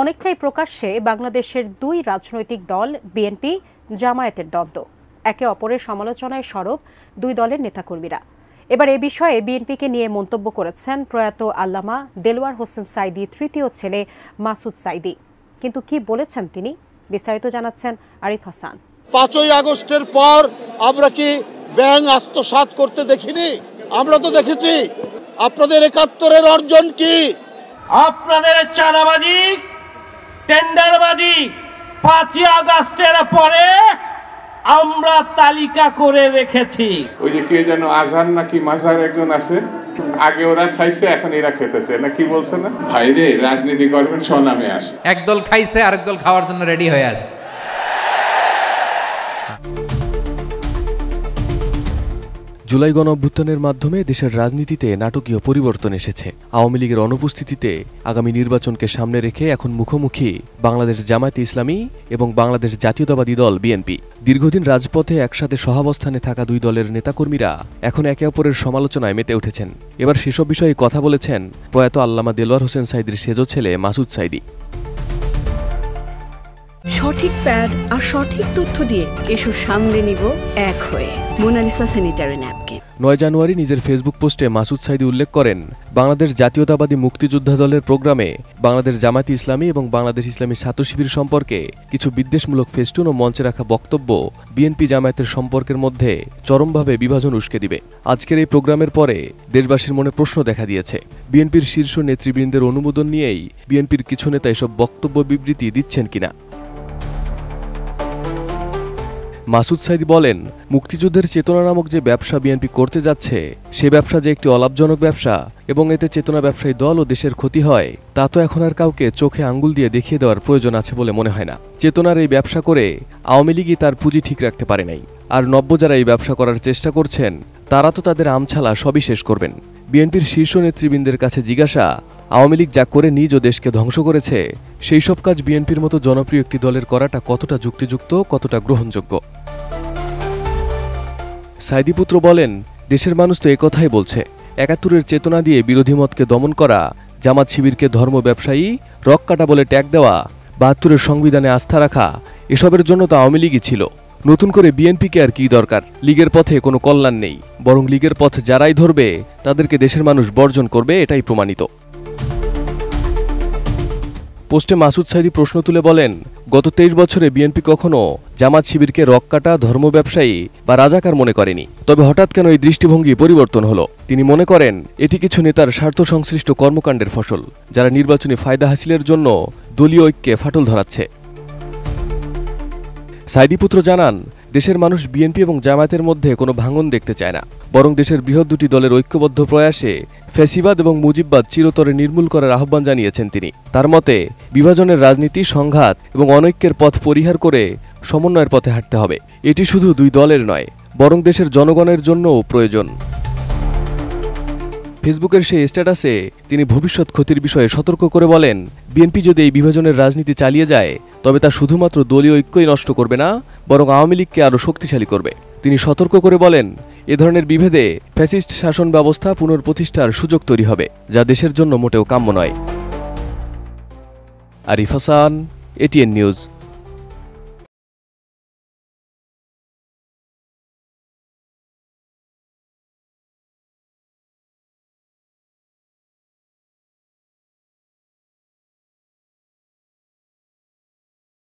অনেকটাই প্রকাশ্যে বাংলাদেশের দুই রাজনৈতিক দল বিএনপি জামায়াতের দ্বন্দ্ব। একে অপরের সমালোচনায় সরব দুই দলের নেতাকর্মীরা। এবার এ বিষয়ে বিএনপিকে নিয়ে মন্তব্য করেছেন প্রয়াত আল্লামা দেলোয়ার হোসেন সাঈদী তৃতীয় ছেলে মাসুদ সাঈদী। কিন্তু কি বলেছেন তিনি, বিস্তারিত জানাচ্ছেন আরিফ হাসান। 5ই আগস্টের পর আমরা কি ব্যাংক আত্মসাৎ করতে দেখিনি? আমরা তো দেখেছি। আপনাদের 71-এর অর্জন কি? আপনাদের চাঁদাবাজি, টেন্ডারবাজি 5ই আগস্টের পরে আমরা তালিকা করে রেখেছি। ওই যে কে যেন আজহার নাকি মাজার একজন আছে, আগে ওরা খাইছে এখন এরা খেতেছে না, কি বলছে না? ভাইরে, রাজনীতি করবেন স্বনামে আসে। একদল খাইছে আরেক দল খাওয়ার জন্য রেডি হয়ে আছে। জুলাই গণঅভ্যুত্থানের মাধ্যমে দেশের রাজনীতিতে নাটকীয় পরিবর্তন এসেছে। আওয়ামী লীগের অনুপস্থিতিতে আগামী নির্বাচনকে সামনে রেখে এখন মুখোমুখি বাংলাদেশ জামায়াতে ইসলামী এবং বাংলাদেশ জাতীয়তাবাদী দল বিএনপি। দীর্ঘদিন রাজপথে একসাথে সহাবস্থানে থাকা দুই দলের নেতাকর্মীরা এখন একে অপরের সমালোচনায় মেতে উঠেছেন। এবার সেসব বিষয়ে কথা বলেছেন প্রয়াত আল্লামা দেলোয়ার হোসেন সাঈদীর সেজ ছেলে মাসুদ সাঈদী। সঠিক প্যাড আর সঠিক তথ্য দিয়ে এসব সামলে নিব এক হয়ে। Mona Lisa sanitary napkin. 9 জানুয়ারি নিজের ফেসবুক পোস্টে মাসুদ সাঈদী উল্লেখ করেন, বাংলাদেশ জাতীয়তাবাদী মুক্তিযোদ্ধা দলের প্রোগ্রামে বাংলাদেশ জামায়াতে ইসলামী এবং বাংলাদেশ ইসলামী ছাত্র শিবির সম্পর্কে কিছু বিদ্বেষমূলক ফেস্টুন ও মঞ্চে রাখা বক্তব্য বিএনপি জামায়াতের সম্পর্কের মধ্যে চরমভাবে বিভাজন উস্কে দিবে। আজকের এই প্রোগ্রামের পরে দেশবাসীর মনে প্রশ্ন দেখা দিয়েছে, বিএনপির শীর্ষ নেতৃবৃন্দের অনুমোদন নিয়েই বিএনপির কিছু নেতা এসব বক্তব্য বিবৃতি দিচ্ছেন কিনা। মাসুদ সাঈদী বলেন, মুক্তিযুদ্ধের চেতনা নামক যে ব্যবসা বিএনপি করতে যাচ্ছে, সে ব্যবসা যে একটি অলাভজনক ব্যবসা এবং এতে চেতনা ব্যবসায়ী দল ও দেশের ক্ষতি হয়, তা তো এখন আর কাউকে চোখে আঙ্গুল দিয়ে দেখিয়ে দেওয়ার প্রয়োজন আছে বলে মনে হয় না। চেতনার এই ব্যবসা করে আওয়ামী লীগই তার পুঁজি ঠিক রাখতে পারে নাই, আর নব্য যারা এই ব্যবসা করার চেষ্টা করছেন তারা তো তাদের আমছালা সবই শেষ করবেন। বিএনপির শীর্ষ নেতৃবৃন্দের কাছে জিজ্ঞাসা, আওয়ামী লীগ যা করে নিজ ও দেশকে ধ্বংস করেছে, সেই সব কাজ বিএনপির মতো জনপ্রিয় একটি দলের করাটা কতটা যুক্তিযুক্ত, কতটা গ্রহণযোগ্য। সাঈদী পুত্র বলেন, দেশের মানুষ তো একথাই বলছে, 71-এর চেতনা দিয়ে বিরোধী মতকে দমন করা, জামাত শিবিরকে ধর্ম ব্যবসায়ী, রক কাটা বলে ট্যাগ দেওয়া, 72-এর সংবিধানে আস্থা রাখা, এসবের জন্য তো আওয়ামী লীগই ছিল। নতুন করে বিএনপিকে আর কি দরকার? লীগের পথে কোনো কল্যাণ নেই, বরং লীগের পথ যারাই ধরবে তাদেরকে দেশের মানুষ বর্জন করবে, এটাই প্রমাণিত। পোস্টে মাসুদ সাঈদী প্রশ্ন তুলে বলেন, গত 23 বছরে বিএনপি কখনো জামাত শিবিরকে রক কাটা, ধর্ম ব্যবসায়ী বা রাজাকার মনে করেনি। তবে হঠাৎ কেন এই দৃষ্টিভঙ্গি পরিবর্তন হলো? তিনি মনে করেন, এটি কিছু নেতার স্বার্থ সংশ্লিষ্ট কর্মকাণ্ডের ফসল, যারা নির্বাচনী ফায়দা হাসিলের জন্য দলীয় ঐক্যে ফাটল ধরাচ্ছে। সাঈদী পুত্র জানান, দেশের মানুষ বিএনপি এবং জামায়াতের মধ্যে কোনো ভাঙন দেখতে চায় না, বরং দেশের বৃহৎ দুটি দলের ঐক্যবদ্ধ প্রয়াসে ফ্যাসিবাদ এবং মুজিববাদ চিরতরে নির্মূল করার আহ্বান জানিয়েছেন তিনি। তার মতে, বিভাজনের রাজনীতি, সংঘাত এবং অনৈক্যের পথ পরিহার করে সমন্বয়ের পথে হাঁটতে হবে। এটি শুধু দুই দলের নয়, বরং দেশের জনগণের জন্যও প্রয়োজন। ফেসবুকের সেই স্ট্যাটাসে তিনি ভবিষ্যৎ ক্ষতির বিষয়ে সতর্ক করে বলেন, বিএনপি যদি এই বিভাজনের রাজনীতি চালিয়ে যায়, তবে তা শুধুমাত্র দলীয় ঐক্যই নষ্ট করবে না, বরং আওয়ামী লীগকে আরও শক্তিশালী করবে। তিনি সতর্ক করে বলেন, এ ধরনের বিভেদে ফ্যাসিস্ট শাসন ব্যবস্থা পুনর্প্রতিষ্ঠার সুযোগ তৈরি হবে, যা দেশের জন্য মোটেও কাম্য নয়। Arif Hasan, ATN news.